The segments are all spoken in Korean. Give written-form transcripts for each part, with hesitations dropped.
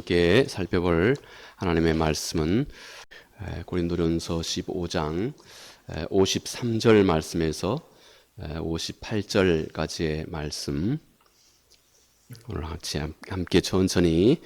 함께 살펴볼 하나님의 말씀은 고린도전서 15장 53절 말씀에서 58절까지의 말씀, 오늘 함께 천천히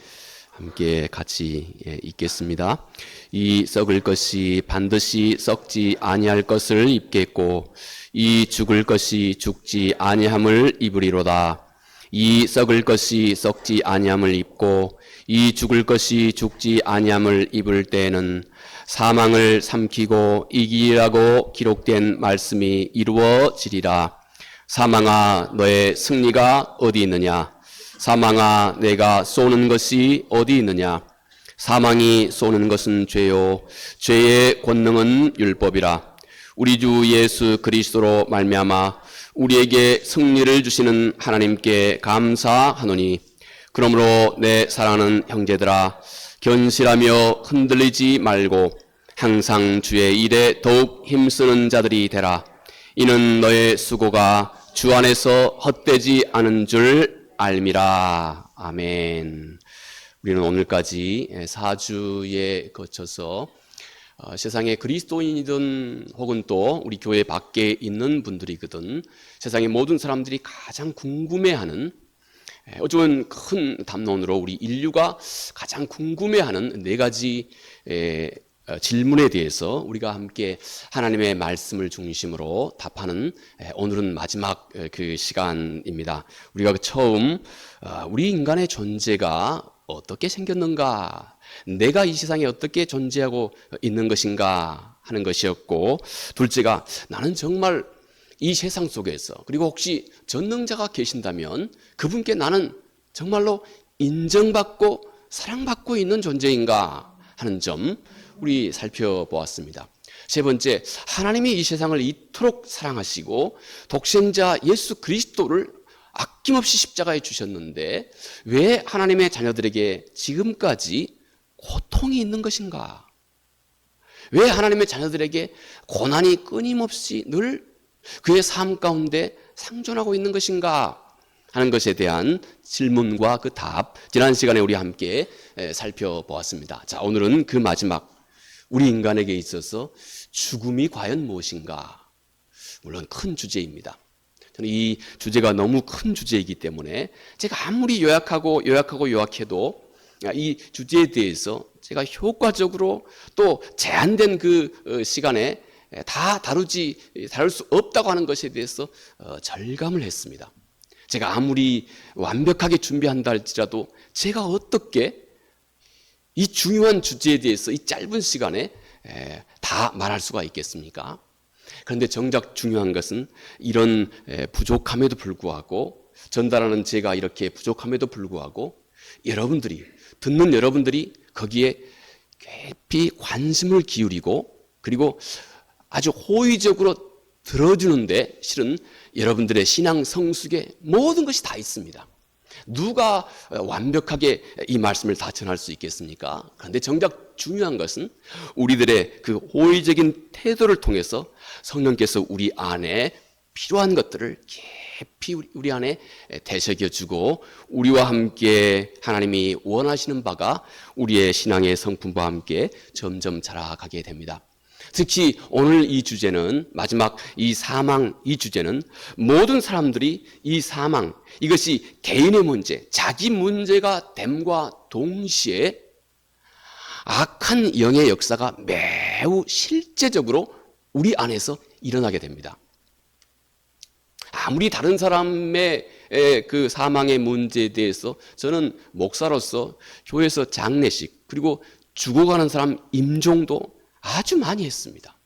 함께 같이 읽겠습니다. 이 썩을 것이 반드시 썩지 아니할 것을 입겠고 이 죽을 것이 죽지 아니함을 입으리로다. 이 썩을 것이 썩지 아니함을 입고 이 죽을 것이 죽지 아니함을 입을 때에는 사망을 삼키고 이기라고 기록된 말씀이 이루어지리라. 사망아, 너의 승리가 어디 있느냐? 사망아, 내가 쏘는 것이 어디 있느냐? 사망이 쏘는 것은 죄요, 죄의 권능은 율법이라. 우리 주 예수 그리스도로 말미암아 우리에게 승리를 주시는 하나님께 감사하노니, 그러므로 내 사랑하는 형제들아, 견실하며 흔들리지 말고 항상 주의 일에 더욱 힘쓰는 자들이 되라. 이는 너의 수고가 주 안에서 헛되지 않은 줄 알미라. 아멘. 우리는 오늘까지 4주에 거쳐서 세상의 그리스도인이든 혹은 또 우리 교회 밖에 있는 분들이거든 세상의 모든 사람들이 가장 궁금해하는, 어쩌면 큰 담론으로 우리 인류가 가장 궁금해하는 네 가지 질문에 대해서 우리가 함께 하나님의 말씀을 중심으로 답하는, 오늘은 마지막 그 시간입니다. 우리가 처음 우리 인간의 존재가 어떻게 생겼는가, 내가 이 세상에 어떻게 존재하고 있는 것인가 하는 것이었고, 둘째가 나는 정말 이 세상 속에서, 그리고 혹시 전능자가 계신다면 그분께 나는 정말로 인정받고 사랑받고 있는 존재인가 하는 점 우리 살펴보았습니다. 세 번째, 하나님이 이 세상을 이토록 사랑하시고 독생자 예수 그리스도를 아낌없이 십자가에 주셨는데 왜 하나님의 자녀들에게 지금까지 고통이 있는 것인가? 왜 하나님의 자녀들에게 고난이 끊임없이 늘 그의 삶 가운데 상존하고 있는 것인가 하는 것에 대한 질문과 그 답, 지난 시간에 우리 함께 살펴보았습니다. 자, 오늘은 그 마지막, 우리 인간에게 있어서 죽음이 과연 무엇인가? 물론 큰 주제입니다. 저는 이 주제가 너무 큰 주제이기 때문에 제가 아무리 요약해도 이 주제에 대해서 제가 효과적으로 또 제한된 그 시간에 다 다룰 수 없다고 하는 것에 대해서 절감을 했습니다. 제가 아무리 완벽하게 준비한다 할지라도 제가 어떻게 이 중요한 주제에 대해서 이 짧은 시간에 다 말할 수가 있겠습니까? 그런데 정작 중요한 것은 이런 부족함에도 불구하고, 전달하는 제가 이렇게 부족함에도 불구하고 듣는 여러분들이 거기에 깊이 관심을 기울이고 그리고 아주 호의적으로 들어주는데 실은 여러분들의 신앙 성숙에 모든 것이 다 있습니다. 누가 완벽하게 이 말씀을 다 전할 수 있겠습니까? 그런데 정작 중요한 것은 우리들의 그 호의적인 태도를 통해서 성령께서 우리 안에 필요한 것들을 깊이 우리 안에 되새겨주고 우리와 함께 하나님이 원하시는 바가 우리의 신앙의 성품과 함께 점점 자라가게 됩니다. 특히 오늘 이 주제는, 마지막 이 사망, 이 주제는 모든 사람들이 이 사망, 이것이 개인의 문제, 자기 문제가 됨과 동시에 악한 영의 역사가 매우 실제적으로 우리 안에서 일어나게 됩니다. 아무리 다른 사람의 그 사망의 문제에 대해서 저는 목사로서 교회에서 장례식, 그리고 죽어가는 사람 임종도 아주 많이 했습니다.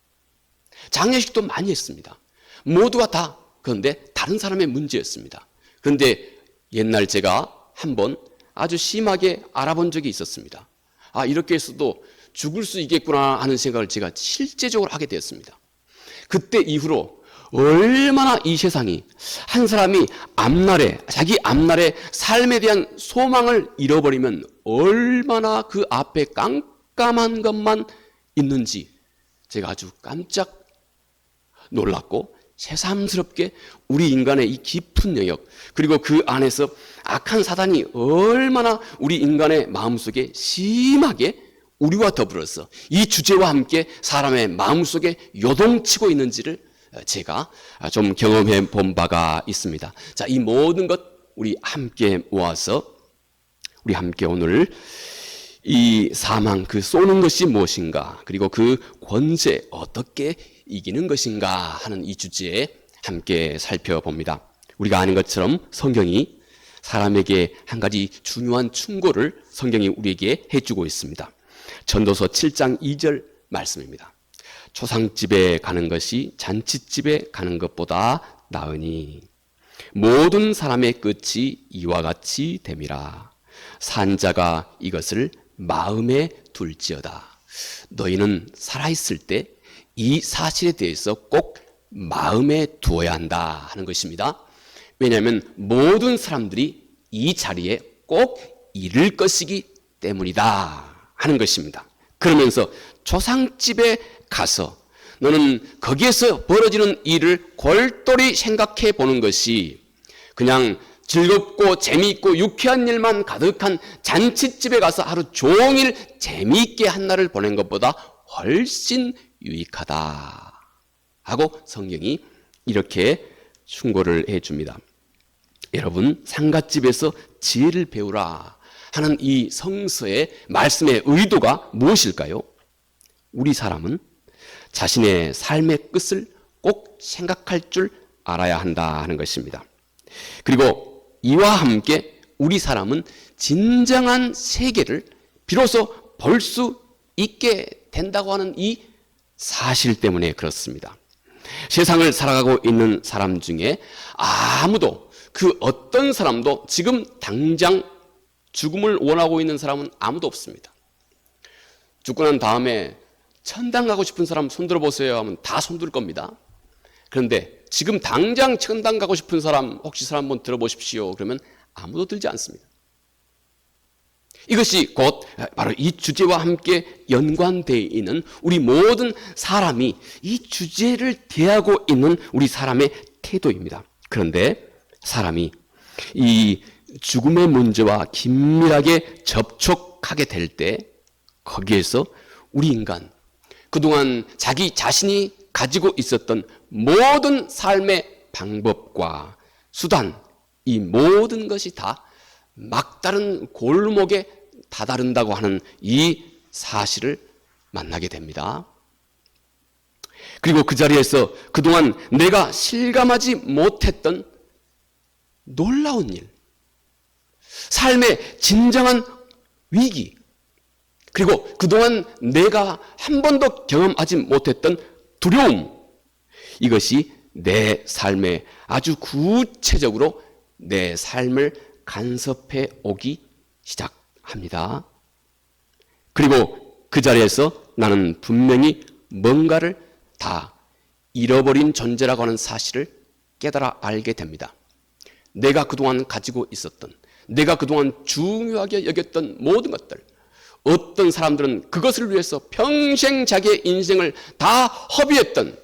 장례식도 많이 했습니다. 모두가 다 그런데 다른 사람의 문제였습니다. 그런데 옛날 제가 한번 아주 심하게 알아본 적이 있었습니다. 아, 이렇게 해서도 죽을 수 있겠구나 하는 생각을 제가 실제적으로 하게 되었습니다. 그때 이후로 얼마나 이 세상이, 한 사람이 자기 앞날의 삶에 대한 소망을 잃어버리면 얼마나 그 앞에 깜깜한 것만 있는지 제가 아주 깜짝 놀랐고 새삼스럽게 우리 인간의 이 깊은 영역, 그리고 그 안에서 악한 사단이 얼마나 우리 인간의 마음속에 심하게 우리와 더불어서 이 주제와 함께 사람의 마음속에 요동치고 있는지를 제가 좀 경험해 본 바가 있습니다. 자, 이 모든 것 우리 함께 모아서 우리 함께 오늘 이 사망, 그 쏘는 것이 무엇인가, 그리고 그 권세 어떻게 이기는 것인가 하는 이 주제에 함께 살펴봅니다. 우리가 아는 것처럼 성경이 사람에게 한 가지 중요한 충고를 성경이 우리에게 해주고 있습니다. 전도서 7장 2절 말씀입니다. 초상집에 가는 것이 잔치집에 가는 것보다 나으니 모든 사람의 끝이 이와 같이 됨이라. 산자가 이것을 마음에 둘지어다. 너희는 살아있을 때 이 사실에 대해서 꼭 마음에 두어야 한다 하는 것입니다. 왜냐하면 모든 사람들이 이 자리에 꼭 이를 것이기 때문이다 하는 것입니다. 그러면서 초상집에 가서 너는 거기에서 벌어지는 일을 골똘히 생각해 보는 것이 그냥 즐겁고 재미있고 유쾌한 일만 가득한 잔치집에 가서 하루 종일 재미있게 한 날을 보낸 것보다 훨씬 유익하다 하고 성경이 이렇게 충고를 해줍니다. 여러분, 상갓집에서 지혜를 배우라 하는 이 성서의 말씀의 의도가 무엇일까요? 우리 사람은 자신의 삶의 끝을 꼭 생각할 줄 알아야 한다 하는 것입니다. 그리고 이와 함께 우리 사람은 진정한 세계를 비로소 볼 수 있게 된다고 하는 이 사실 때문에 그렇습니다. 세상을 살아가고 있는 사람 중에 아무도, 그 어떤 사람도 지금 당장 죽음을 원하고 있는 사람은 아무도 없습니다. 죽고 난 다음에 천당 가고 싶은 사람 손들어 보세요 하면 다 손들 겁니다. 그런데 지금 당장 천당 가고 싶은 사람 혹시 손 한번 들어보십시오 그러면 아무도 들지 않습니다. 이것이 곧 바로 이 주제와 함께 연관되어 있는 우리 모든 사람이 이 주제를 대하고 있는 우리 사람의 태도입니다. 그런데 사람이 이 죽음의 문제와 긴밀하게 접촉하게 될 때 거기에서 우리 인간, 그동안 자기 자신이 가지고 있었던 모든 삶의 방법과 수단, 이 모든 것이 다 막다른 골목에 다다른다고 하는 이 사실을 만나게 됩니다. 그리고 그 자리에서 그동안 내가 실감하지 못했던 놀라운 일, 삶의 진정한 위기, 그리고 그동안 내가 한 번도 경험하지 못했던 두려움, 이것이 내 삶에 아주 구체적으로 내 삶을 간섭해 오기 시작합니다. 그리고 그 자리에서 나는 분명히 뭔가를 다 잃어버린 존재라고 하는 사실을 깨달아 알게 됩니다. 내가 그동안 가지고 있었던, 내가 그동안 중요하게 여겼던 모든 것들, 어떤 사람들은 그것을 위해서 평생 자기의 인생을 다 허비했던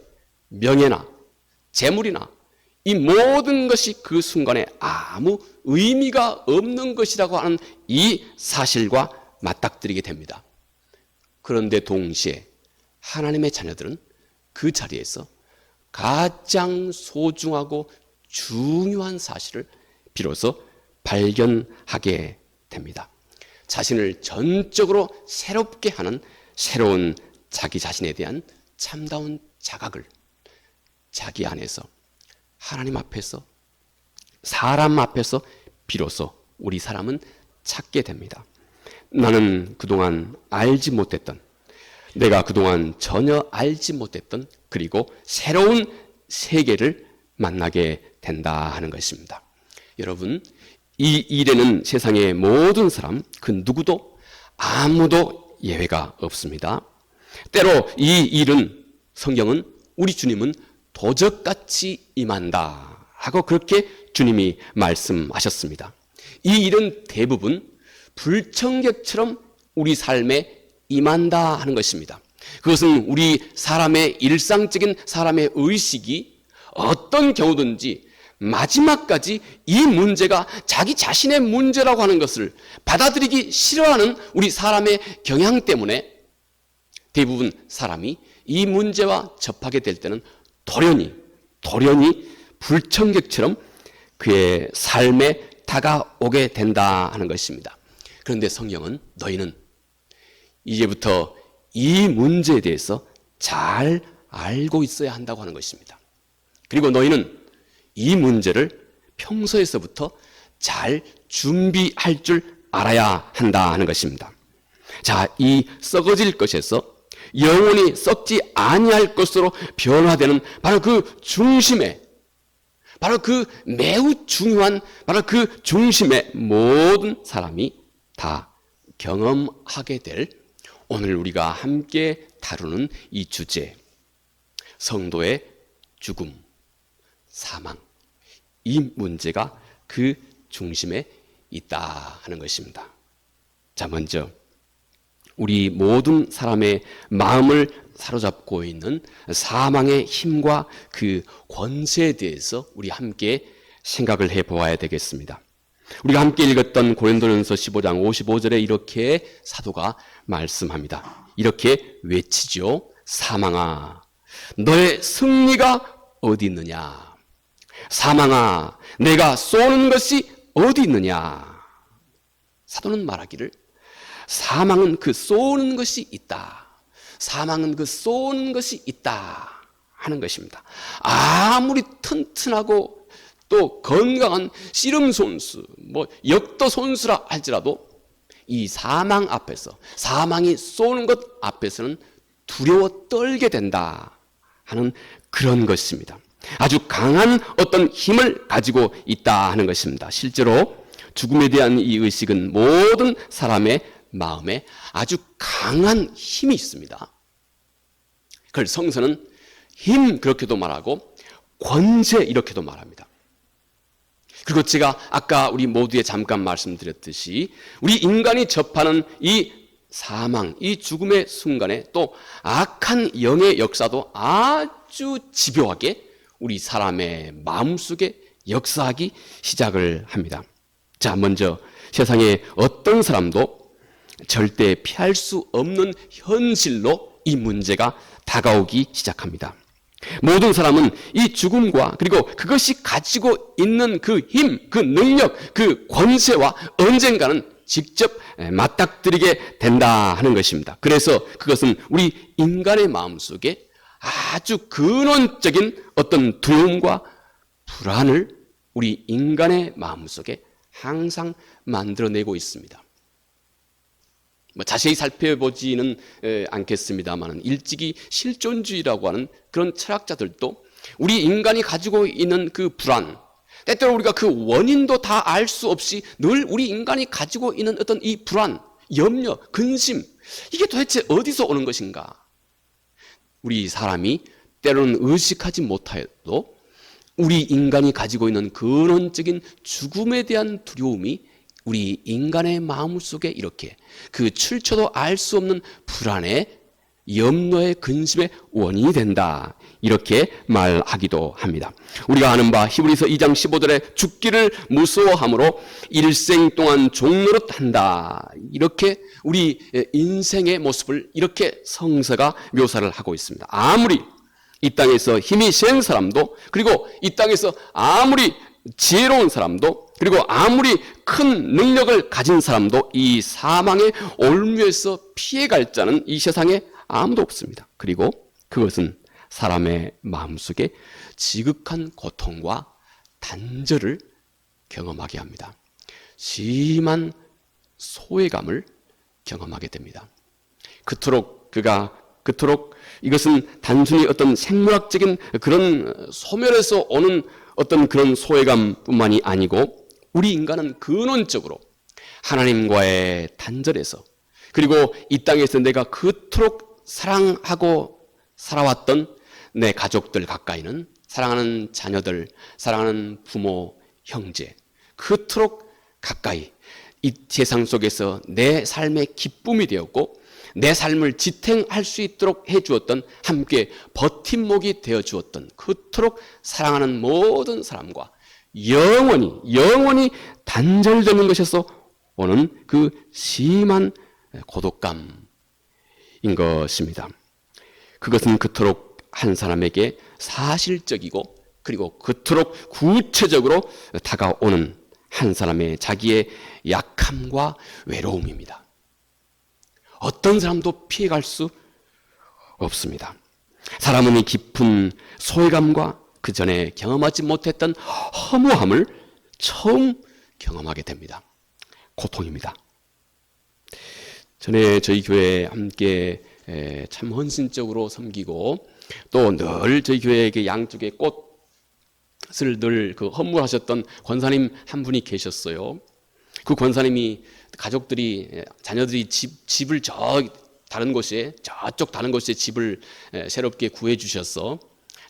명예나 재물이나 이 모든 것이 그 순간에 아무 의미가 없는 것이라고 하는 이 사실과 맞닥뜨리게 됩니다. 그런데 동시에 하나님의 자녀들은 그 자리에서 가장 소중하고 중요한 사실을 비로소 발견하게 됩니다. 자신을 전적으로 새롭게 하는 새로운 자기 자신에 대한 참다운 자각을 자기 안에서, 하나님 앞에서, 사람 앞에서 비로소 우리 사람은 찾게 됩니다. 나는 그동안 알지 못했던, 내가 그동안 전혀 알지 못했던, 그리고 새로운 세계를 만나게 된다 하는 것입니다. 여러분, 이 일에는 세상의 모든 사람, 그 누구도 아무도 예외가 없습니다. 때로 이 일은, 성경은, 우리 주님은 도적같이 임한다 하고 그렇게 주님이 말씀하셨습니다. 이 일은 대부분 불청객처럼 우리 삶에 임한다 하는 것입니다. 그것은 우리 사람의 일상적인 사람의 의식이 어떤 경우든지 마지막까지 이 문제가 자기 자신의 문제라고 하는 것을 받아들이기 싫어하는 우리 사람의 경향 때문에 대부분 사람이 이 문제와 접하게 될 때는 돌연히 불청객처럼 그의 삶에 다가오게 된다 하는 것입니다. 그런데 성경은 너희는 이제부터 이 문제에 대해서 잘 알고 있어야 한다고 하는 것입니다. 그리고 너희는 이 문제를 평소에서부터 잘 준비할 줄 알아야 한다 하는 것입니다. 자, 이 썩어질 것에서 영원히 썩지 아니할 것으로 변화되는 바로 그 중심에, 바로 그 매우 중요한 바로 그 중심에 모든 사람이 다 경험하게 될 오늘 우리가 함께 다루는 이 주제, 성도의 죽음, 사망, 이 문제가 그 중심에 있다 하는 것입니다. 자, 먼저 우리 모든 사람의 마음을 사로잡고 있는 사망의 힘과 그 권세에 대해서 우리 함께 생각을 해보아야 되겠습니다. 우리가 함께 읽었던 고린도전서 15장 55절에 이렇게 사도가 말씀합니다. 이렇게 외치죠. 사망아, 너의 승리가 어디 있느냐? 사망아, 내가 쏘는 것이 어디 있느냐? 사도는 말하기를 사망은 그 쏘는 것이 있다. 사망은 그 쏘는 것이 있다 하는 것입니다. 아무리 튼튼하고 또 건강한 씨름 선수, 역도 선수라 할지라도 이 사망 앞에서, 사망이 쏘는 것 앞에서는 두려워 떨게 된다 하는 그런 것입니다. 아주 강한 어떤 힘을 가지고 있다 하는 것입니다. 실제로 죽음에 대한 이 의식은 모든 사람의 마음에 아주 강한 힘이 있습니다. 그걸 성서는 힘 그렇게도 말하고 권세 이렇게도 말합니다. 그리고 제가 아까 우리 모두에 잠깐 말씀드렸듯이 우리 인간이 접하는 이 사망, 이 죽음의 순간에 또 악한 영의 역사도 아주 집요하게 우리 사람의 마음속에 역사하기 시작을 합니다. 자, 먼저 세상에 어떤 사람도 절대 피할 수 없는 현실로 이 문제가 다가오기 시작합니다. 모든 사람은 이 죽음과 그리고 그것이 가지고 있는 그 힘, 그 능력, 그 권세와 언젠가는 직접 맞닥뜨리게 된다 하는 것입니다. 그래서 그것은 우리 인간의 마음속에 아주 근원적인 어떤 두려움과 불안을 우리 인간의 마음속에 항상 만들어내고 있습니다. 자세히 살펴보지는 않겠습니다만 일찍이 실존주의라고 하는 그런 철학자들도 우리 인간이 가지고 있는 그 불안, 때때로 우리가 그 원인도 다 알 수 없이 늘 우리 인간이 가지고 있는 어떤 이 불안, 염려, 근심, 이게 도대체 어디서 오는 것인가? 우리 사람이 때로는 의식하지 못하여도 우리 인간이 가지고 있는 근원적인 죽음에 대한 두려움이 우리 인간의 마음속에 이렇게 그 출처도 알 수 없는 불안의 염려의 근심의 원인이 된다, 이렇게 말하기도 합니다. 우리가 아는 바 히브리서 2장 15절에 죽기를 무서워함으로 일생 동안 종노릇 한다, 이렇게 우리 인생의 모습을 이렇게 성서가 묘사를 하고 있습니다. 아무리 이 땅에서 힘이 센 사람도, 그리고 이 땅에서 아무리 지혜로운 사람도, 그리고 아무리 큰 능력을 가진 사람도 이 사망의 올무에서 피해갈 자는 이 세상에 아무도 없습니다. 그리고 그것은 사람의 마음속에 지극한 고통과 단절을 경험하게 합니다. 심한 소외감을 경험하게 됩니다. 그토록 이것은 단순히 어떤 생물학적인 그런 소멸에서 오는 어떤 그런 소외감뿐만이 아니고 우리 인간은 근원적으로 하나님과의 단절에서, 그리고 이 땅에서 내가 그토록 사랑하고 살아왔던 내 가족들 가까이는, 사랑하는 자녀들, 사랑하는 부모, 형제, 그토록 가까이 이 세상 속에서 내 삶의 기쁨이 되었고 내 삶을 지탱할 수 있도록 해주었던, 함께 버팀목이 되어주었던, 그토록 사랑하는 모든 사람과 영원히 단절되는 것에서 오는 그 심한 고독감인 것입니다. 그것은 그토록 한 사람에게 사실적이고 그리고 그토록 구체적으로 다가오는 한 사람의 자기의 약함과 외로움입니다. 어떤 사람도 피해갈 수 없습니다. 사람은 이 깊은 소외감과 그 전에 경험하지 못했던 허무함을 처음 경험하게 됩니다. 고통입니다. 전에 저희 교회에 함께 참 헌신적으로 섬기고 또 늘 저희 교회에게 양쪽에 꽃을 늘 헌물하셨던 권사님 한 분이 계셨어요. 그 권사님이 가족들이, 자녀들이 집을 저쪽 다른 곳에 집을 새롭게 구해 주셔서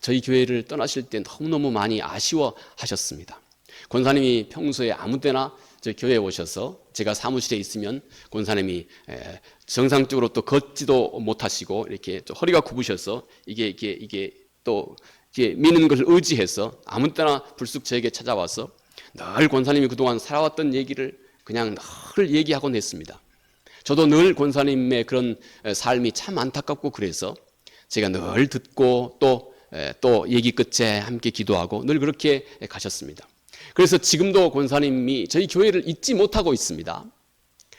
저희 교회를 떠나실 때 너무너무 많이 아쉬워하셨습니다. 권사님이 평소에 아무 때나 저희 교회에 오셔서 제가 사무실에 있으면 권사님이 정상적으로 또 걷지도 못하시고 이렇게 허리가 굽으셔서 이게 또 이게 미는 것을 의지해서 아무 때나 불쑥 저에게 찾아와서 늘 권사님이 그동안 살아왔던 얘기를 그냥 늘 얘기하곤 했습니다. 저도 늘 권사님의 그런 삶이 참 안타깝고 그래서 제가 늘 듣고 또 얘기 끝에 함께 기도하고 늘 그렇게 가셨습니다. 그래서 지금도 권사님이 저희 교회를 잊지 못하고 있습니다.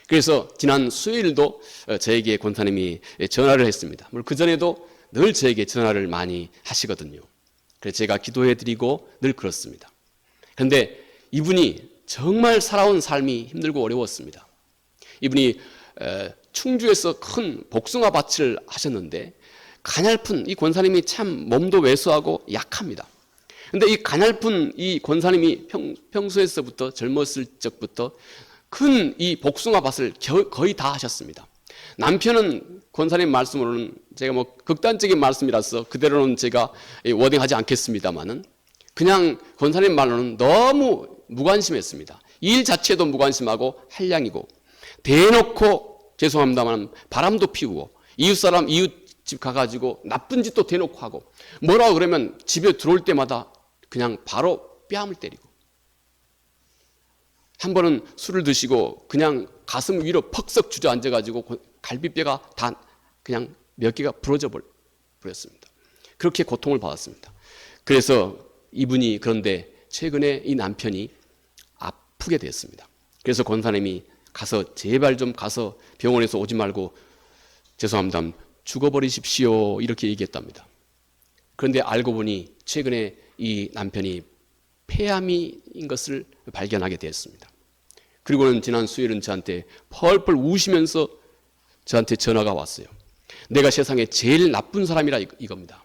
그래서 지난 수요일도 저에게 권사님이 전화를 했습니다. 물론 그전에도 늘 저에게 전화를 많이 하시거든요. 그래서 제가 기도해드리고 늘 그렇습니다. 그런데 이분이 정말 살아온 삶이 힘들고 어려웠습니다. 이분이 충주에서 큰 복숭아 밭을 하셨는데 가냘픈 이 권사님이 참 몸도 왜소하고 약합니다. 그런데 이 가냘픈 이 권사님이 평소에서부터 젊었을 적부터 큰 이 복숭아 밭을 거의 다 하셨습니다. 남편은 권사님 말씀으로는 제가 뭐 극단적인 말씀이라서 그대로는 제가 워딩하지 않겠습니다만은 그냥 권사님 말로는 너무 무관심했습니다. 일 자체도 무관심하고 한량이고 대놓고 죄송합니다만 바람도 피우고 이웃집 가가지고 나쁜 짓도 대놓고 하고 뭐라고 그러면 집에 들어올 때마다 그냥 바로 뺨을 때리고 한 번은 술을 드시고 그냥 가슴 위로 퍽썩 주저앉아가지고 갈비뼈가 다 그냥 몇 개가 부러져 버렸습니다. 그렇게 고통을 받았습니다. 그래서 이분이 그런데 최근에 이 남편이 아프게 됐습니다. 그래서 권사님이 가서 제발 좀 가서 병원에서 오지 말고 죄송합니다. 죽어버리십시오 이렇게 얘기했답니다. 그런데 알고 보니 최근에 이 남편이 폐암인 것을 발견하게 되었습니다. 그리고는 지난 수요일은 저한테 펄펄 우시면서 저한테 전화가 왔어요. 내가 세상에 제일 나쁜 사람이라 이겁니다.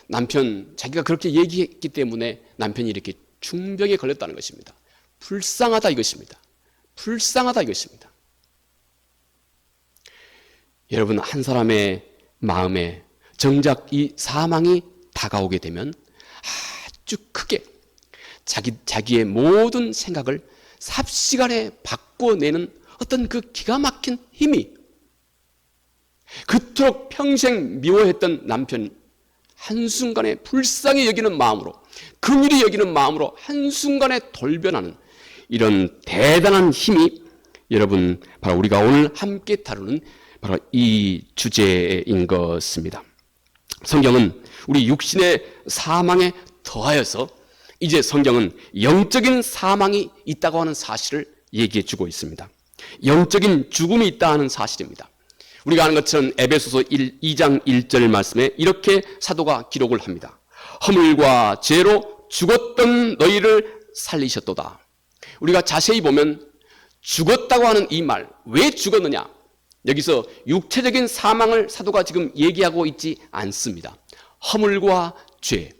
남편 자기가 그렇게 얘기했기 때문에 남편이 이렇게 중병에 걸렸다는 것입니다. 불쌍하다 이것입니다. 불쌍하다 이것입니다. 여러분 한 사람의 마음에 정작 이 사망이 다가오게 되면 아주 크게 자기의 모든 생각을 삽시간에 바꿔내는 어떤 그 기가 막힌 힘이 그토록 평생 미워했던 남편 한순간에 불쌍히 여기는 마음으로 긍휼히 여기는 마음으로 한순간에 돌변하는 이런 대단한 힘이 여러분 바로 우리가 오늘 함께 다루는 바로 이 주제인 것입니다. 성경은 우리 육신의 사망에 더하여서 이제 성경은 영적인 사망이 있다고 하는 사실을 얘기해 주고 있습니다. 영적인 죽음이 있다 하는 사실입니다. 우리가 아는 것처럼 에베소서 2장 1절 말씀에 이렇게 사도가 기록을 합니다. 허물과 죄로 죽었던 너희를 살리셨도다. 우리가 자세히 보면 죽었다고 하는 이 말, 왜 죽었느냐? 여기서 육체적인 사망을 사도가 지금 얘기하고 있지 않습니다. 허물과 죄.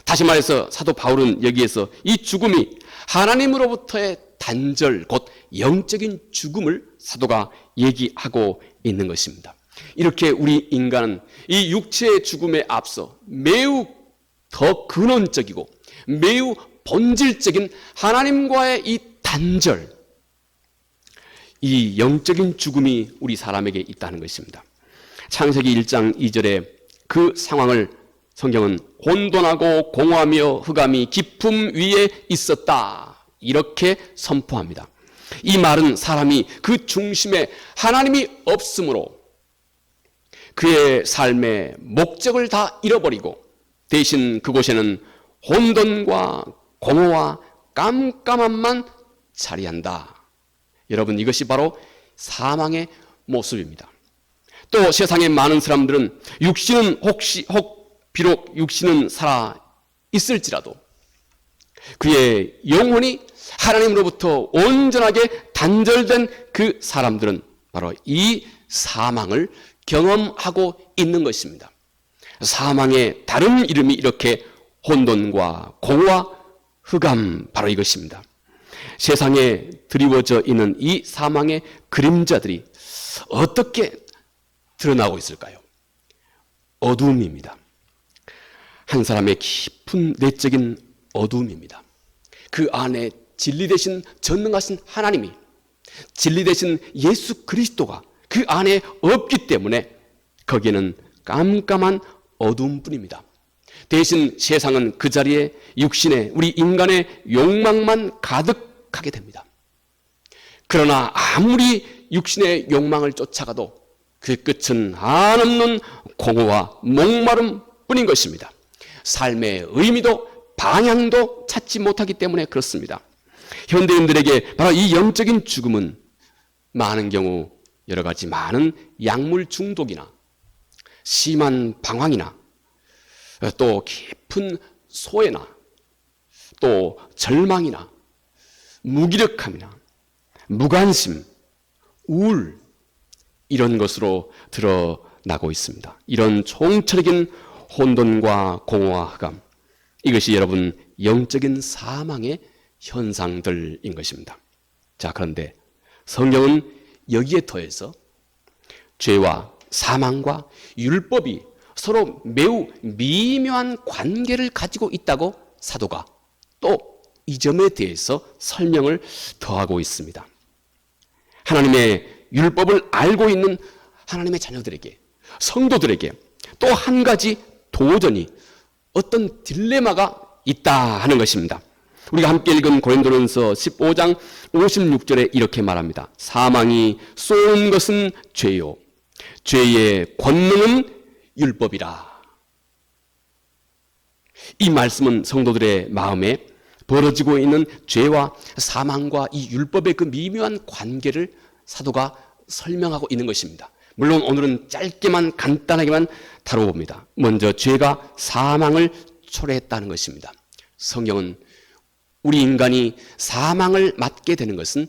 다시 말해서 사도 바울은 여기에서 이 죽음이 하나님으로부터의 단절, 곧 영적인 죽음을 사도가 얘기하고 있는 것입니다. 이렇게 우리 인간은 이 육체의 죽음에 앞서 매우 더 근원적이고 매우 본질적인 하나님과의 이 단절, 이 영적인 죽음이 우리 사람에게 있다는 것입니다. 창세기 1장 2절에 그 상황을 성경은 혼돈하고 공허하며 흑암이 깊음 위에 있었다, 이렇게 선포합니다. 이 말은 사람이 그 중심에 하나님이 없으므로 그의 삶의 목적을 다 잃어버리고 대신 그곳에는 혼돈과 공허와 깜깜함만 자리한다. 여러분, 이것이 바로 사망의 모습입니다. 또 세상의 많은 사람들은 비록 육신은 살아 있을지라도 그의 영혼이 하나님으로부터 온전하게 단절된 그 사람들은 바로 이 사망을 경험하고 있는 것입니다. 사망의 다른 이름이 이렇게 혼돈과 공허와 흑암, 바로 이것입니다. 세상에 드리워져 있는 이 사망의 그림자들이 어떻게 드러나고 있을까요? 어두움입니다. 한 사람의 깊은 내적인 어두움입니다. 그 안에 진리 되신 전능하신 하나님이, 진리 되신 예수 그리스도가 그 안에 없기 때문에 거기에는 깜깜한 어두움뿐입니다. 대신 세상은 그 자리에 육신의, 우리 인간의 욕망만 가득하게 됩니다. 그러나 아무리 육신의 욕망을 쫓아가도 그 끝은 한없는 공허와 목마름 뿐인 것입니다. 삶의 의미도 방향도 찾지 못하기 때문에 그렇습니다. 현대인들에게 바로 이 영적인 죽음은 많은 경우 여러 가지 많은 약물 중독이나 심한 방황이나 또 깊은 소외나 또 절망이나 무기력함이나 무관심, 우울, 이런 것으로 드러나고 있습니다. 이런 총체적인 혼돈과 공허와 흑암, 이것이 여러분 영적인 사망의 현상들인 것입니다. 자, 그런데 성경은 여기에 더해서 죄와 사망과 율법이 서로 매우 미묘한 관계를 가지고 있다고 사도가 또 이 점에 대해서 설명을 더하고 있습니다. 하나님의 율법을 알고 있는 하나님의 자녀들에게, 성도들에게 또 한 가지 도전이, 어떤 딜레마가 있다 하는 것입니다. 우리가 함께 읽은 고린도전서 15장 56절에 이렇게 말합니다. 사망이 쏘는 것은 죄요, 죄의 권능은 율법이라. 이 말씀은 성도들의 마음에 벌어지고 있는 죄와 사망과 이 율법의 그 미묘한 관계를 사도가 설명하고 있는 것입니다. 물론 오늘은 짧게만 간단하게만 다뤄봅니다. 먼저 죄가 사망을 초래했다는 것입니다. 성경은 우리 인간이 사망을 맞게 되는 것은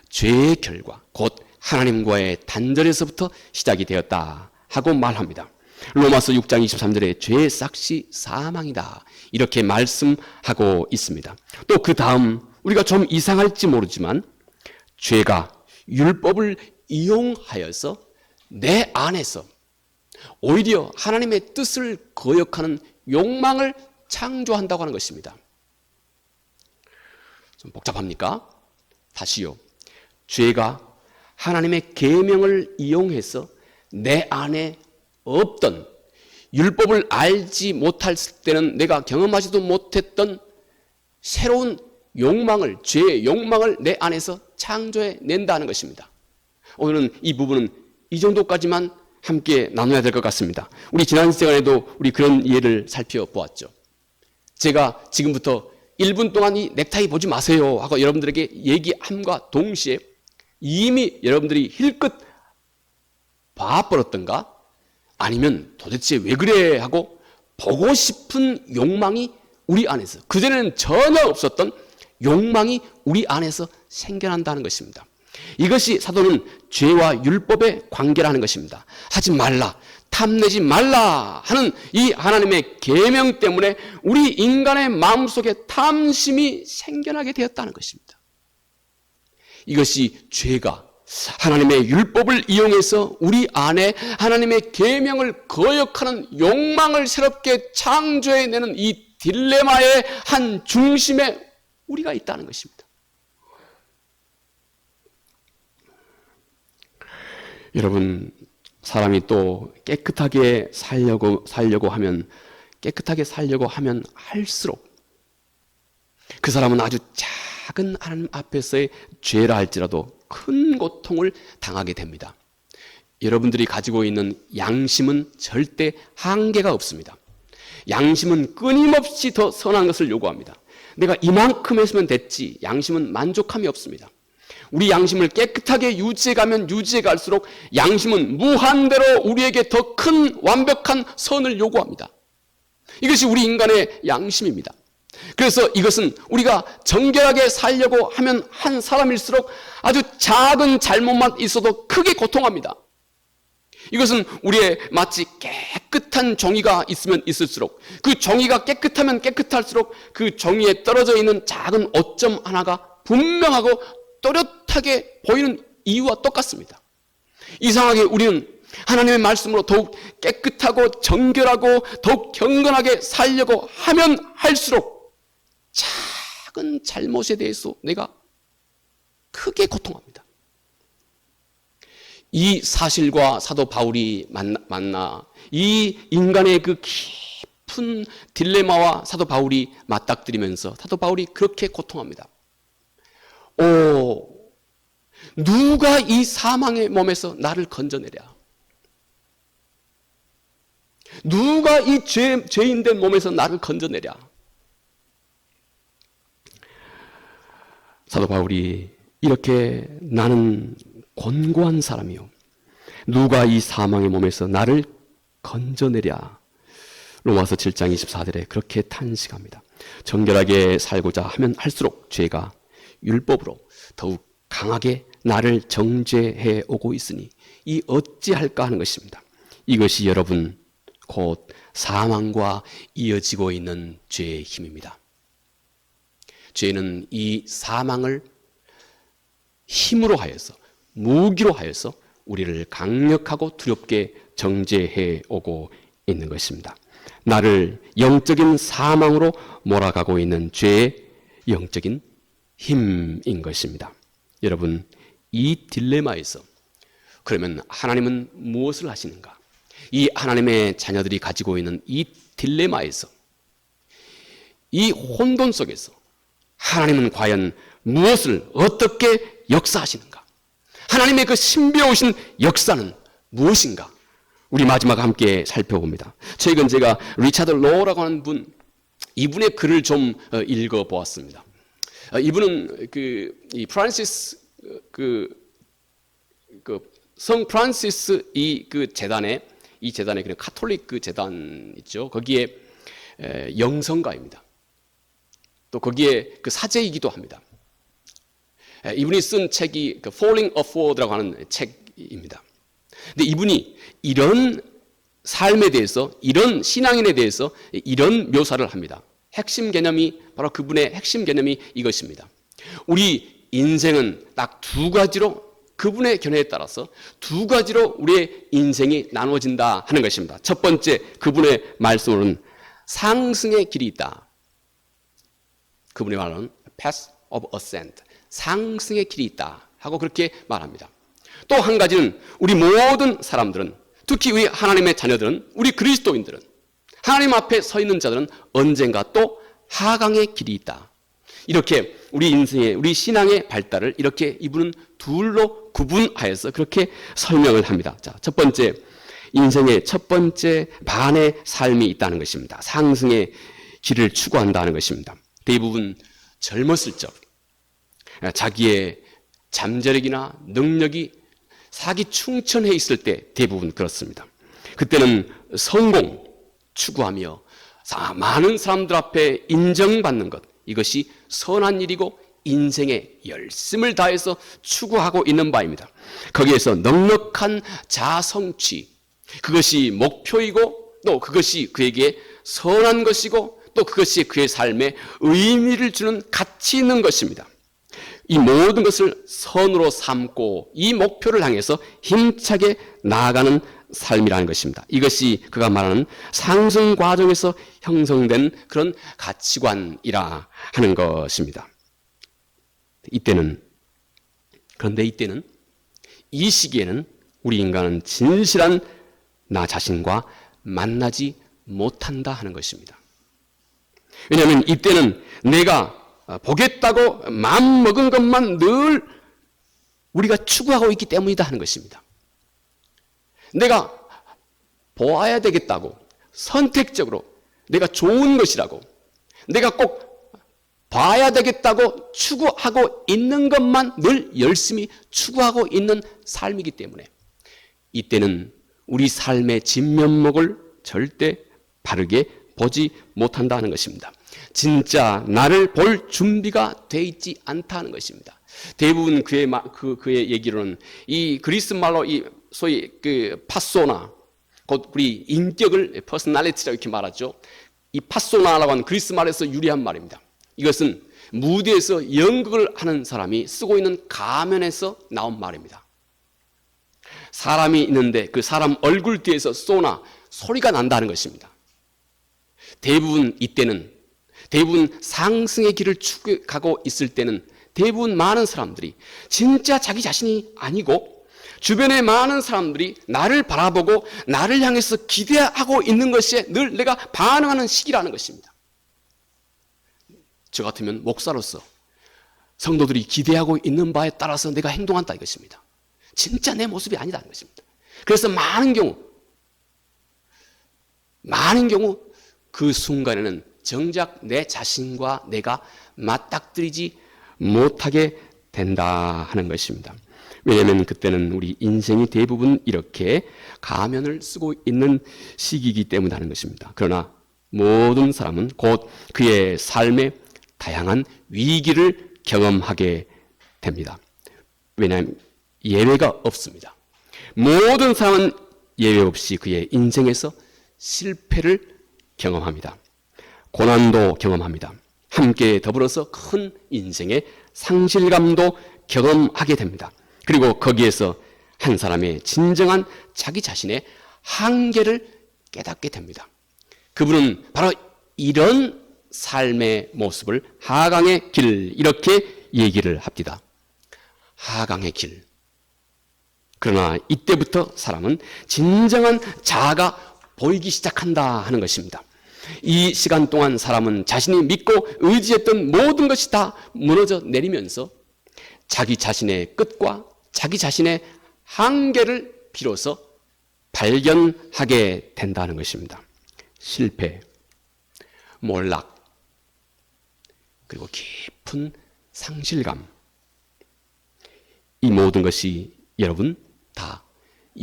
죄의 결과, 곧 하나님과의 단절에서부터 시작이 되었다 하고 말합니다. 로마서 6장 23절에 죄의 삭시 사망이다, 이렇게 말씀하고 있습니다. 또 그 다음, 우리가 좀 이상할지 모르지만 죄가 율법을 이용하여서 내 안에서 오히려 하나님의 뜻을 거역하는 욕망을 창조한다고 하는 것입니다. 좀 복잡합니까? 다시요. 죄가 하나님의 계명을 이용해서 내 안에 없던, 율법을 알지 못할 때는 내가 경험하지도 못했던 새로운 욕망을, 죄의 욕망을 내 안에서 창조해 낸다는 것입니다. 오늘은 이 부분은 이 정도까지만 함께 나눠야 될 것 같습니다. 우리 지난 시간에도 우리 그런 예를 살펴보았죠. 제가 지금부터 1분 동안 이 넥타이 보지 마세요 하고 여러분들에게 얘기함과 동시에 이미 여러분들이 힐끗 봐버렸던가, 아니면 도대체 왜 그래 하고 보고 싶은 욕망이 우리 안에서, 그전에는 전혀 없었던 욕망이 우리 안에서 생겨난다는 것입니다. 이것이 사도는 죄와 율법의 관계라는 것입니다. 하지 말라, 탐내지 말라 하는 이 하나님의 계명 때문에 우리 인간의 마음속에 탐심이 생겨나게 되었다는 것입니다. 이것이 죄가 하나님의 율법을 이용해서 우리 안에 하나님의 계명을 거역하는 욕망을 새롭게 창조해내는 이 딜레마의 한 중심에 우리가 있다는 것입니다. 여러분, 사람이 또 깨끗하게 살려고 하면 할수록 그 사람은 아주 작은 하나님 앞에서의 죄라 할지라도 큰 고통을 당하게 됩니다. 여러분들이 가지고 있는 양심은 절대 한계가 없습니다. 양심은 끊임없이 더 선한 것을 요구합니다. 내가 이만큼 했으면 됐지. 양심은 만족함이 없습니다. 우리 양심을 깨끗하게 유지해가면 유지해갈수록 양심은 무한대로 우리에게 더 큰 완벽한 선을 요구합니다. 이것이 우리 인간의 양심입니다. 그래서 이것은 우리가 정결하게 살려고 하면 한 사람일수록 아주 작은 잘못만 있어도 크게 고통합니다. 이것은 우리의 마치 깨끗한 종이가 있으면 있을수록, 그 종이가 깨끗하면 깨끗할수록 그 종이에 떨어져 있는 작은 오점 하나가 분명하고 또렷하게 보이는 이유와 똑같습니다. 이상하게 우리는 하나님의 말씀으로 더욱 깨끗하고 정결하고 더욱 경건하게 살려고 하면 할수록 작은 잘못에 대해서 내가 크게 고통합니다. 이 사실과 사도 바울이 만나 이 인간의 그 깊은 딜레마와 사도 바울이 맞닥뜨리면서 사도 바울이 그렇게 고통합니다. 누가 이 사망의 몸에서 나를 건져내랴? 누가 이 죄인된 몸에서 나를 건져내랴? 사도 바울이 이렇게 나는 곤고한 사람이요, 누가 이 사망의 몸에서 나를 건져내랴? 로마서 7장 24절에 그렇게 탄식합니다. 정결하게 살고자 하면 할수록 죄가 율법으로 더욱 강하게 나를 정죄해 오고 있으니 이 어찌할까 하는 것입니다. 이것이 여러분 곧 사망과 이어지고 있는 죄의 힘입니다. 죄는 이 사망을 힘으로 하여서, 무기로 하여서 우리를 강력하고 두렵게 정죄해 오고 있는 것입니다. 나를 영적인 사망으로 몰아가고 있는 죄의 영적인 힘인 것입니다. 여러분, 이 딜레마에서 그러면 하나님은 무엇을 하시는가? 이 하나님의 자녀들이 가지고 있는 이 딜레마에서, 이 혼돈 속에서 하나님은 과연 무엇을 어떻게 역사하시는가? 하나님의 그 신비로우신 역사는 무엇인가? 우리 마지막 함께 살펴봅니다. 최근 제가 리차드 로우라고 하는 이분의 글을 좀 읽어보았습니다. 이분은 이 프란시스 성 프란시스 이 재단의 그냥 카톨릭 그 재단 있죠. 거기에 영성가입니다. 또 거기에 그 사제이기도 합니다. 이분이 쓴 책이 Falling Upward라고 하는 책입니다. 근데 이분이 이런 삶에 대해서, 이런 신앙인에 대해서 이런 묘사를 합니다. 핵심 개념이, 바로 그분의 핵심 개념이 이것입니다. 우리 인생은 딱 두 가지로, 그분의 견해에 따라서 두 가지로 우리의 인생이 나누어진다 하는 것입니다. 첫 번째, 그분의 말씀으로는 상승의 길이 있다. 그분의 말은 path of ascent, 상승의 길이 있다 하고 그렇게 말합니다. 또 한 가지는 우리 모든 사람들은, 특히 우리 하나님의 자녀들은, 우리 그리스도인들은, 하나님 앞에 서 있는 자들은 언젠가 또 하강의 길이 있다. 이렇게 우리 인생의, 우리 신앙의 발달을 이렇게 이분은 둘로 구분하여서 그렇게 설명을 합니다. 자, 첫 번째, 인생의 첫 번째 반의 삶이 있다는 것입니다. 상승의 길을 추구한다는 것입니다. 대부분 젊었을 적, 자기의 잠재력이나 능력이 사기충천해 있을 때 대부분 그렇습니다. 그때는 성공 추구하며 많은 사람들 앞에 인정받는 것, 이것이 선한 일이고 인생의 열심을 다해서 추구하고 있는 바입니다. 거기에서 넉넉한 자성취, 그것이 목표이고 또 그것이 그에게 선한 것이고 또 그것이 그의 삶에 의미를 주는 가치 있는 것입니다. 이 모든 것을 선으로 삼고 이 목표를 향해서 힘차게 나아가는 삶이라는 것입니다. 이것이 그가 말하는 상승 과정에서 형성된 그런 가치관이라 하는 것입니다. 그런데 이때는, 이 시기에는 우리 인간은 진실한 나 자신과 만나지 못한다 하는 것입니다. 왜냐하면 이때는 내가 보겠다고 마음먹은 것만 늘 우리가 추구하고 있기 때문이다 하는 것입니다. 내가 보아야 되겠다고 선택적으로 내가 좋은 것이라고 내가 꼭 봐야 되겠다고 추구하고 있는 것만 늘 열심히 추구하고 있는 삶이기 때문에 이때는 우리 삶의 진면목을 절대 바르게 보지 못한다는 것입니다. 진짜 나를 볼 준비가 돼 있지 않다는 것입니다. 대부분 그의 얘기로는 이 그리스 말로 이 소위 그 파소나, 곧 우리 인격을 퍼스널리티라고 이렇게 말하죠. 이 파소나라고 하는 그리스 말에서 유래한 말입니다. 이것은 무대에서 연극을 하는 사람이 쓰고 있는 가면에서 나온 말입니다. 사람이 있는데 그 사람 얼굴 뒤에서 소나 소리가 난다는 것입니다. 대부분 상승의 길을 추구하고 있을 때는 대부분 많은 사람들이 진짜 자기 자신이 아니고 주변의 많은 사람들이 나를 바라보고 나를 향해서 기대하고 있는 것에 늘 내가 반응하는 시기라는 것입니다. 저 같으면 목사로서 성도들이 기대하고 있는 바에 따라서 내가 행동한다 이것입니다. 진짜 내 모습이 아니다는 것입니다. 그래서 많은 경우 그 순간에는 정작 내 자신과 내가 맞닥뜨리지 못하게 된다 하는 것입니다. 왜냐하면 그때는 우리 인생이 대부분 이렇게 가면을 쓰고 있는 시기이기 때문에 하는 것입니다. 그러나 모든 사람은 곧 그의 삶의 다양한 위기를 경험하게 됩니다. 왜냐하면 예외가 없습니다. 모든 사람은 예외 없이 그의 인생에서 실패를 경험합니다. 고난도 경험합니다. 함께 더불어서 큰 인생의 상실감도 경험하게 됩니다. 그리고 거기에서 한 사람의 진정한 자기 자신의 한계를 깨닫게 됩니다. 그분은 바로 이런 삶의 모습을 하강의 길 이렇게 얘기를 합니다. 하강의 길. 그러나 이때부터 사람은 진정한 자아가 보이기 시작한다 하는 것입니다. 이 시간 동안 사람은 자신이 믿고 의지했던 모든 것이 다 무너져 내리면서 자기 자신의 끝과 자기 자신의 한계를 비로소 발견하게 된다는 것입니다. 실패, 몰락, 그리고 깊은 상실감. 이 모든 것이 여러분 다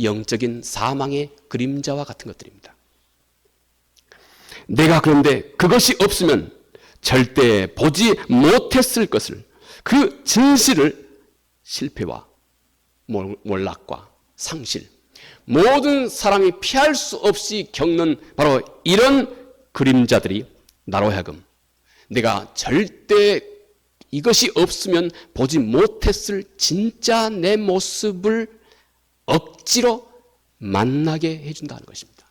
영적인 사망의 그림자와 같은 것들입니다. 내가 그런데 그것이 없으면 절대 보지 못했을 것을, 그 진실을 실패와 몰락과 상실, 모든 사람이 피할 수 없이 겪는 바로 이런 그림자들이 나로 하여금 내가 절대 이것이 없으면 보지 못했을 진짜 내 모습을 억지로 만나게 해준다는 것입니다.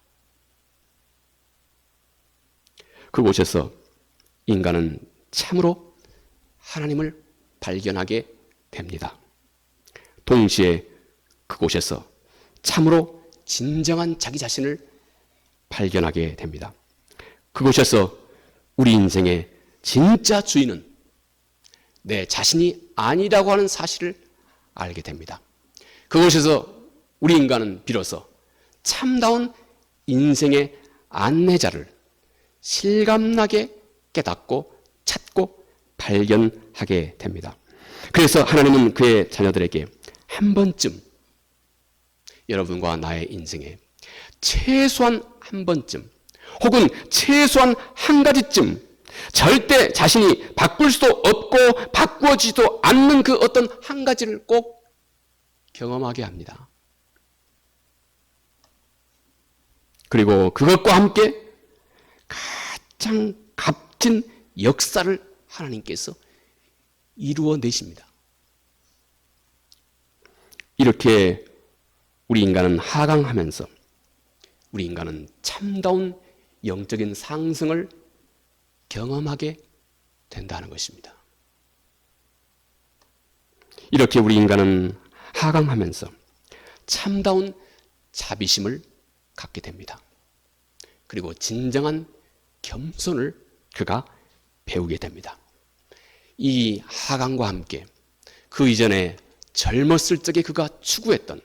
그곳에서 인간은 참으로 하나님을 발견하게 됩니다. 동시에 그곳에서 참으로 진정한 자기 자신을 발견하게 됩니다. 그곳에서 우리 인생의 진짜 주인은 내 자신이 아니라고 하는 사실을 알게 됩니다. 그곳에서 우리 인간은 비로소 참다운 인생의 안내자를 실감나게 깨닫고 찾고 발견하게 됩니다. 그래서 하나님은 그의 자녀들에게 한 번쯤, 여러분과 나의 인생에 최소한 한 번쯤 혹은 최소한 한 가지쯤 절대 자신이 바꿀 수도 없고 바꾸어지지도 않는 그 어떤 한 가지를 꼭 경험하게 합니다. 그리고 그것과 함께 가장 값진 역사를 하나님께서 이루어내십니다. 이렇게 우리 인간은 하강하면서 우리 인간은 참다운 영적인 상승을 경험하게 된다는 것입니다. 이렇게 우리 인간은 하강하면서 참다운 자비심을 갖게 됩니다. 그리고 진정한 겸손을 그가 배우게 됩니다. 이 하강과 함께 그 이전에 젊었을 적에 그가 추구했던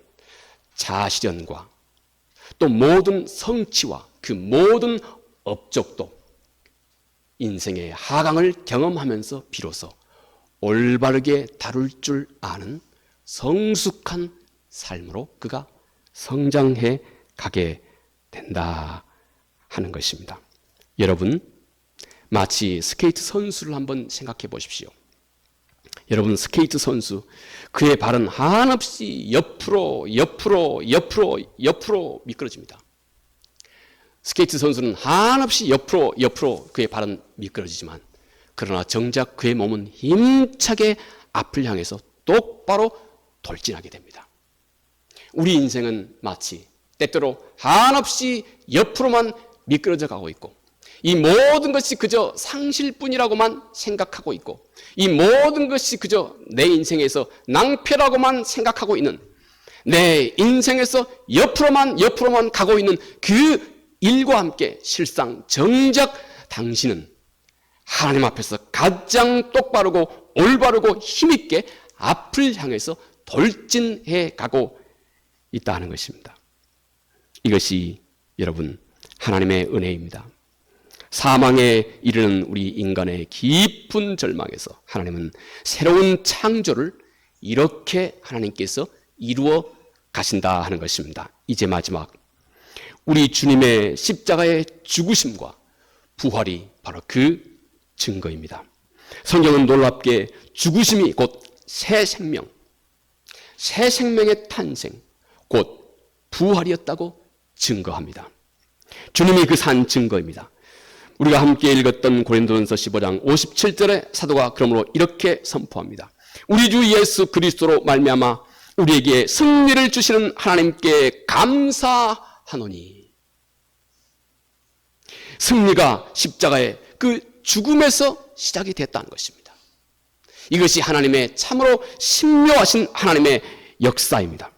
자아실현과 또 모든 성취와 그 모든 업적도 인생의 하강을 경험하면서 비로소 올바르게 다룰 줄 아는 성숙한 삶으로 그가 성장해 가게 된다 하는 것입니다. 여러분, 마치 스케이트 선수를 한번 생각해 보십시오. 여러분, 스케이트 선수, 그의 발은 한없이 옆으로 미끄러집니다. 스케이트 선수는 한없이 옆으로 그의 발은 미끄러지지만, 그러나 정작 그의 몸은 힘차게 앞을 향해서 똑바로 돌진하게 됩니다. 우리 인생은 마치 때때로 한없이 옆으로만 미끄러져 가고 있고, 이 모든 것이 그저 상실뿐이라고만 생각하고 있고, 이 모든 것이 그저 내 인생에서 낭패라고만 생각하고 있는, 내 인생에서 옆으로만 가고 있는 그 일과 함께 실상 정작 당신은 하나님 앞에서 가장 똑바르고 올바르고 힘있게 앞을 향해서 돌진해 가고 있다는 것입니다. 이것이 여러분 하나님의 은혜입니다. 사망에 이르는 우리 인간의 깊은 절망에서 하나님은 새로운 창조를 이렇게 하나님께서 이루어 가신다 하는 것입니다. 이제 마지막, 우리 주님의 십자가의 죽으심과 부활이 바로 그 증거입니다. 성경은 놀랍게 죽으심이 곧 새 생명, 새 생명의 탄생, 곧 부활이었다고 증거합니다. 주님이 그 산 증거입니다. 우리가 함께 읽었던 고린도전서 15장 57절에 사도가 그러므로 이렇게 선포합니다. 우리 주 예수 그리스도로 말미암아 우리에게 승리를 주시는 하나님께 감사하노니. 승리가 십자가의 그 죽음에서 시작이 됐다는 것입니다. 이것이 하나님의 참으로 신묘하신 하나님의 역사입니다.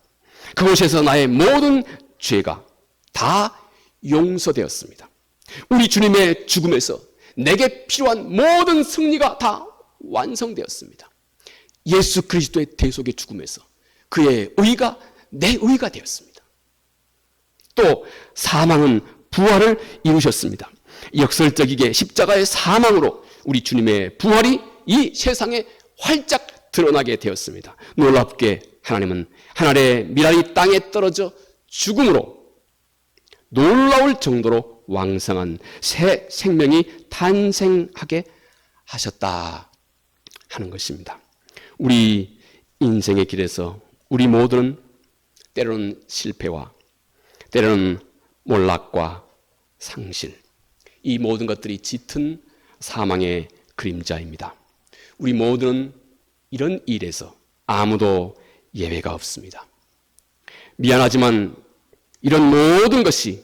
그곳에서 나의 모든 죄가 다 용서되었습니다. 우리 주님의 죽음에서 내게 필요한 모든 승리가 다 완성되었습니다. 예수 그리스도의 대속의 죽음에서 그의 의가 내 의가 되었습니다. 또 사망은 부활을 이루셨습니다. 역설적이게 십자가의 사망으로 우리 주님의 부활이 이 세상에 활짝 드러나게 되었습니다. 놀랍게 하나님은 하늘의 미랄이 땅에 떨어져 죽음으로 놀라울 정도로 왕성한 새 생명이 탄생하게 하셨다 하는 것입니다. 우리 인생의 길에서 우리 모두는 때로는 실패와 때로는 몰락과 상실, 이 모든 것들이 짙은 사망의 그림자입니다. 우리 모두는 이런 일에서 아무도 예외가 없습니다. 미안하지만 이런 모든 것이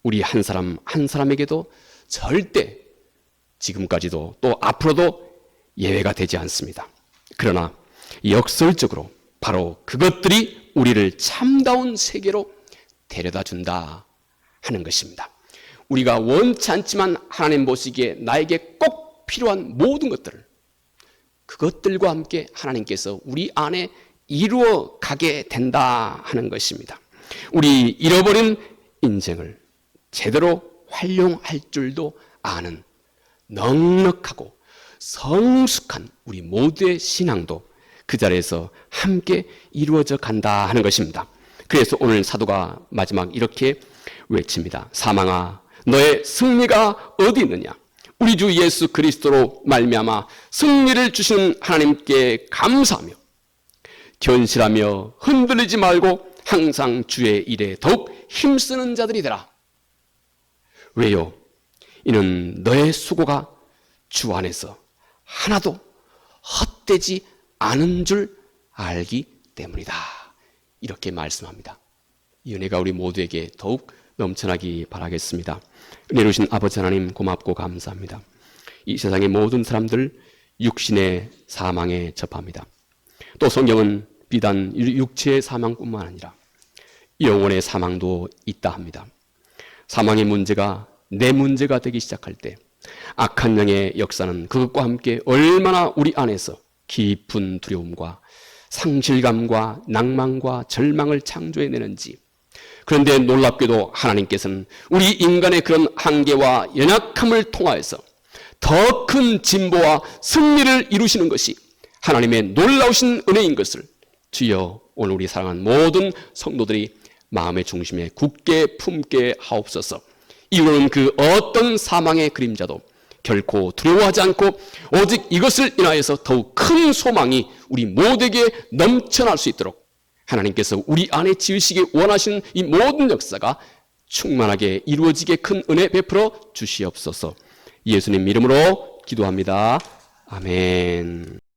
우리 한 사람 한 사람에게도 절대 지금까지도 또 앞으로도 예외가 되지 않습니다. 그러나 역설적으로 바로 그것들이 우리를 참다운 세계로 데려다 준다 하는 것입니다. 우리가 원치 않지만 하나님 보시기에 나에게 꼭 필요한 모든 것들을, 그것들과 함께 하나님께서 우리 안에 이루어 가게 된다 하는 것입니다. 우리 잃어버린 인생을 제대로 활용할 줄도 아는 넉넉하고 성숙한 우리 모두의 신앙도 그 자리에서 함께 이루어져 간다 하는 것입니다. 그래서 오늘 사도가 마지막 이렇게 외칩니다. 사망아, 너의 승리가 어디 있느냐? 우리 주 예수 그리스도로 말미암아 승리를 주시는 하나님께 감사하며 견실하며 흔들리지 말고 항상 주의 일에 더욱 힘쓰는 자들이 되라. 왜요? 이는 너의 수고가 주 안에서 하나도 헛되지 않은 줄 알기 때문이다. 이렇게 말씀합니다. 이 은혜가 우리 모두에게 더욱 넘쳐나기 바라겠습니다. 은혜로우신 아버지 하나님 고맙고 감사합니다. 이 세상의 모든 사람들 육신의 사망에 접합니다. 또 성경은 비단 육체의 사망뿐만 아니라 영혼의 사망도 있다 합니다. 사망의 문제가 내 문제가 되기 시작할 때 악한 영의 역사는 그것과 함께 얼마나 우리 안에서 깊은 두려움과 상실감과 낭만과 절망을 창조해내는지. 그런데 놀랍게도 하나님께서는 우리 인간의 그런 한계와 연약함을 통하여서 더 큰 진보와 승리를 이루시는 것이 하나님의 놀라우신 은혜인 것을 주여 오늘 우리 사랑하는 모든 성도들이 마음의 중심에 굳게 품게 하옵소서. 이루는 그 어떤 사망의 그림자도 결코 두려워하지 않고 오직 이것을 인하여서 더욱 큰 소망이 우리 모두에게 넘쳐날 수 있도록 하나님께서 우리 안에 지으시기 원하시는 이 모든 역사가 충만하게 이루어지게 큰 은혜 베풀어 주시옵소서. 예수님 이름으로 기도합니다. 아멘.